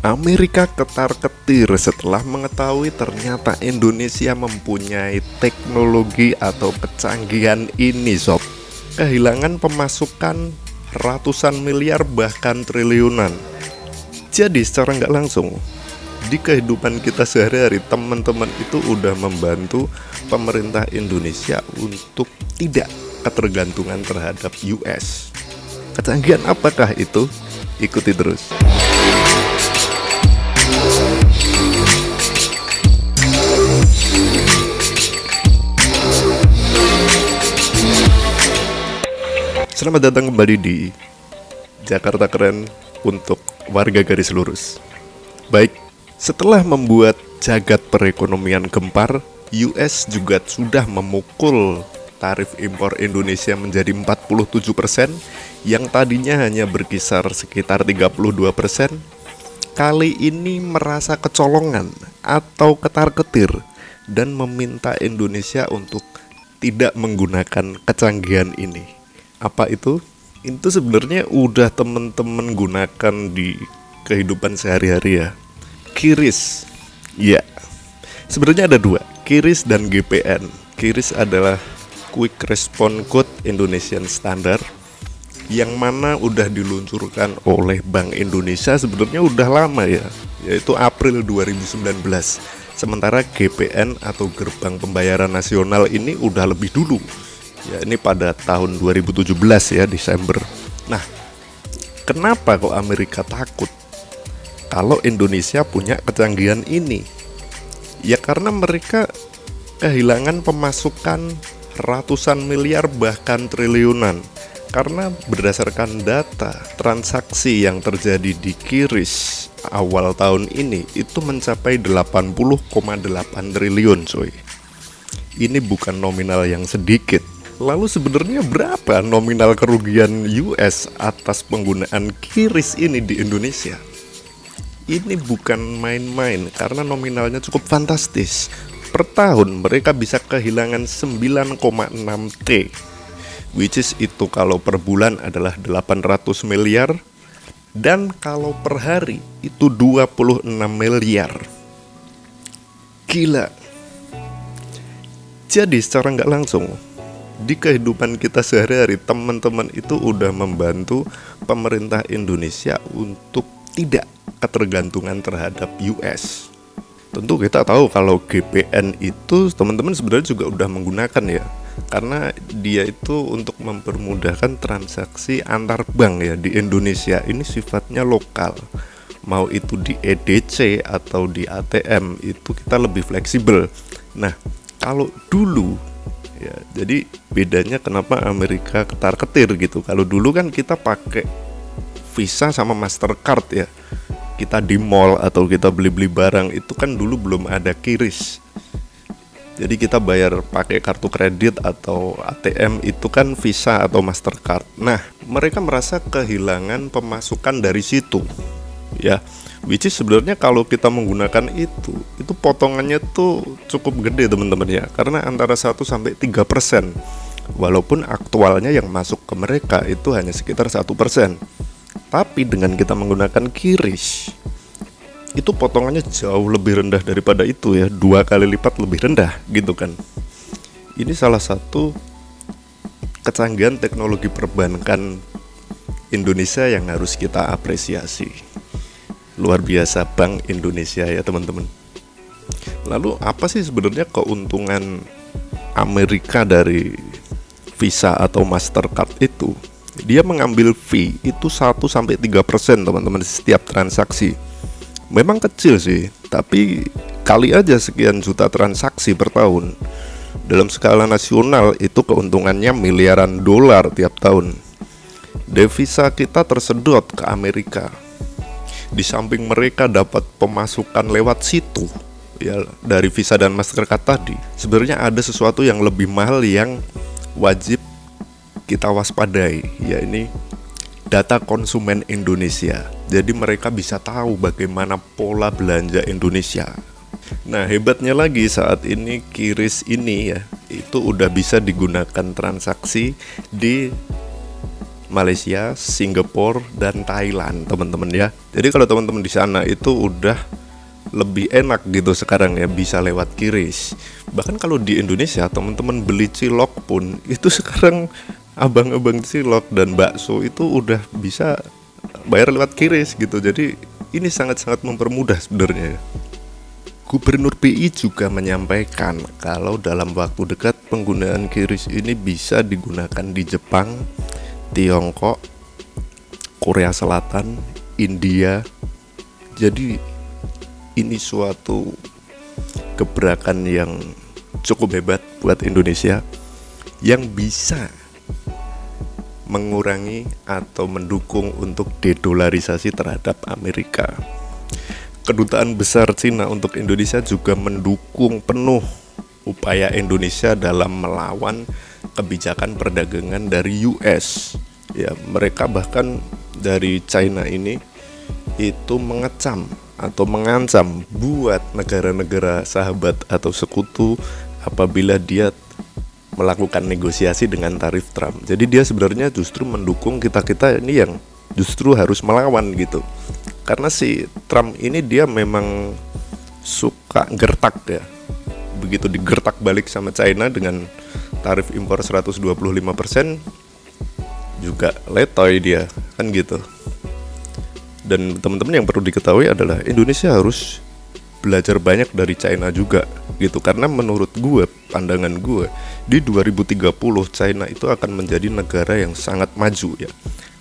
Amerika ketar-ketir setelah mengetahui ternyata Indonesia mempunyai teknologi atau kecanggihan ini sob. Kehilangan pemasukan ratusan miliar bahkan triliunan. Jadi secara nggak langsung di kehidupan kita sehari-hari teman-teman itu udah membantu pemerintah Indonesia untuk tidak ketergantungan terhadap US. Kecanggihan apakah itu? Ikuti terus. Selamat datang kembali di Jakarta Keren untuk warga garis lurus. Baik, setelah membuat jagat perekonomian gempar, US juga sudah memukul tarif impor Indonesia menjadi 47%, yang tadinya hanya berkisar sekitar 32%. Kali ini merasa kecolongan atau ketar-ketir dan meminta Indonesia untuk tidak menggunakan kecanggihan ini. Apa itu? Itu sebenarnya udah temen-temen gunakan di kehidupan sehari-hari ya. QRIS. Ya. Sebenarnya ada dua, QRIS dan GPN. QRIS adalah Quick Response Code Indonesian Standard, yang mana udah diluncurkan oleh Bank Indonesia sebenarnya udah lama ya, yaitu April 2019. Sementara GPN atau Gerbang Pembayaran Nasional ini udah lebih dulu. Ya, ini pada tahun 2017 ya, Desember. Nah, kenapa kok Amerika takut kalau Indonesia punya kecanggihan ini? Ya karena mereka kehilangan pemasukan ratusan miliar bahkan triliunan. Karena berdasarkan data transaksi yang terjadi di QRIS awal tahun ini itu mencapai 80,8 triliun coy. Ini bukan nominal yang sedikit. Lalu sebenarnya berapa nominal kerugian US atas penggunaan QRIS ini di Indonesia? Ini bukan main-main karena nominalnya cukup fantastis. Per tahun mereka bisa kehilangan 9,6 T, which is itu kalau per bulan adalah 800 miliar, dan kalau per hari itu 26 miliar. Gila. Jadi secara nggak langsung di kehidupan kita sehari-hari teman-teman itu udah membantu pemerintah Indonesia untuk tidak ketergantungan terhadap US. Tentu kita tahu kalau GPN itu teman-teman sebenarnya juga udah menggunakan ya, karena dia itu untuk mempermudahkan transaksi antar bank ya di Indonesia. Ini sifatnya lokal, mau itu di EDC atau di ATM itu kita lebih fleksibel. Nah kalau dulu ya, jadi bedanya kenapa Amerika ketar-ketir gitu. Kalau dulu kan kita pakai Visa sama Mastercard ya. Kita di mall atau kita beli-beli barang itu kan dulu belum ada QRIS. Jadi kita bayar pakai kartu kredit atau ATM itu kan Visa atau Mastercard. Nah, mereka merasa kehilangan pemasukan dari situ. Ya, which is sebenarnya kalau kita menggunakan itu potongannya tuh cukup gede teman-teman ya, karena antara 1-3%. Walaupun aktualnya yang masuk ke mereka itu hanya sekitar 1%. Tapi dengan kita menggunakan QRIS itu potongannya jauh lebih rendah daripada itu ya, 2 kali lipat lebih rendah gitu kan. Ini salah satu kecanggihan teknologi perbankan Indonesia yang harus kita apresiasi. Luar biasa Bank Indonesia ya teman-teman. Lalu apa sih sebenarnya keuntungan Amerika dari Visa atau Mastercard itu? Dia mengambil fee itu 1-3% teman-teman setiap transaksi. Memang kecil sih, tapi kali aja sekian juta transaksi per tahun. Dalam skala nasional itu keuntungannya miliaran dolar tiap tahun. Devisa kita tersedot ke Amerika. Di samping mereka dapat pemasukan lewat situ ya dari Visa dan Mastercard tadi, sebenarnya ada sesuatu yang lebih mahal yang wajib kita waspadai, ya ini data konsumen Indonesia. Jadi mereka bisa tahu bagaimana pola belanja Indonesia. Nah hebatnya lagi saat ini QRIS ini ya itu udah bisa digunakan transaksi di Malaysia, Singapura, dan Thailand, teman-teman ya. Jadi kalau teman-teman di sana itu udah lebih enak gitu sekarang ya, bisa lewat QRIS. Bahkan kalau di Indonesia teman-teman beli cilok pun itu sekarang abang-abang cilok dan bakso itu udah bisa bayar lewat QRIS gitu. Jadi ini sangat-sangat mempermudah sebenarnya. Gubernur BI juga menyampaikan kalau dalam waktu dekat penggunaan QRIS ini bisa digunakan di Jepang, Tiongkok, Korea Selatan, India. Jadi ini suatu gebrakan yang cukup hebat buat Indonesia yang bisa mengurangi atau mendukung untuk dedolarisasi terhadap Amerika. Kedutaan besar Cina untuk Indonesia juga mendukung penuh upaya Indonesia dalam melawan kebijakan perdagangan dari US. Ya, mereka bahkan dari China ini itu mengecam atau mengancam buat negara-negara sahabat atau sekutu apabila dia melakukan negosiasi dengan tarif Trump. Jadi dia sebenarnya justru mendukung kita-kita ini yang justru harus melawan gitu. Karena si Trump ini dia memang suka gertak ya. Begitu digertak balik sama China dengan tarif impor 125%, juga letoy dia, kan gitu. Dan teman-teman yang perlu diketahui adalah Indonesia harus belajar banyak dari China juga gitu. Karena menurut gue, pandangan gue, di 2030 China itu akan menjadi negara yang sangat maju ya.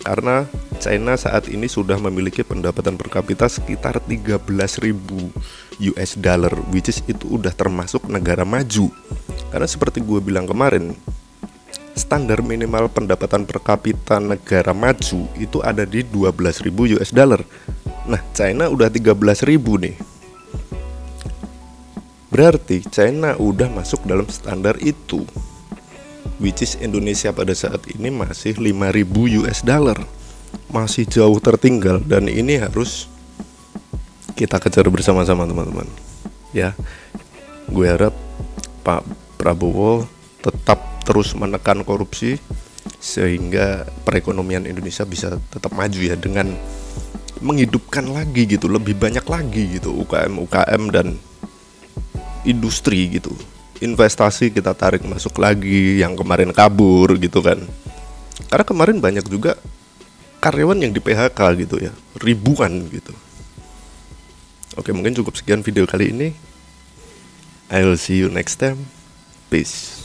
Karena China saat ini sudah memiliki pendapatan per kapita sekitar 13.000 US dollar, which is itu udah termasuk negara maju. Karena seperti gue bilang kemarin, standar minimal pendapatan per kapita negara maju itu ada di 12.000 US dollar. Nah, China udah 13.000 nih. Berarti China udah masuk dalam standar itu, which is Indonesia pada saat ini masih 5.000 US dollar. Masih jauh tertinggal, dan ini harus kita kejar bersama-sama teman-teman. Ya, gue harap Pak Prabowo tetap terus menekan korupsi sehingga perekonomian Indonesia bisa tetap maju ya, dengan menghidupkan lagi gitu, lebih banyak lagi gitu UKM dan industri gitu. Investasi kita tarik masuk lagi yang kemarin kabur gitu kan. Karena kemarin banyak juga karyawan yang di PHK gitu ya, ribuan gitu. Oke, mungkin cukup sekian video kali ini. I'll see you next time. Peace.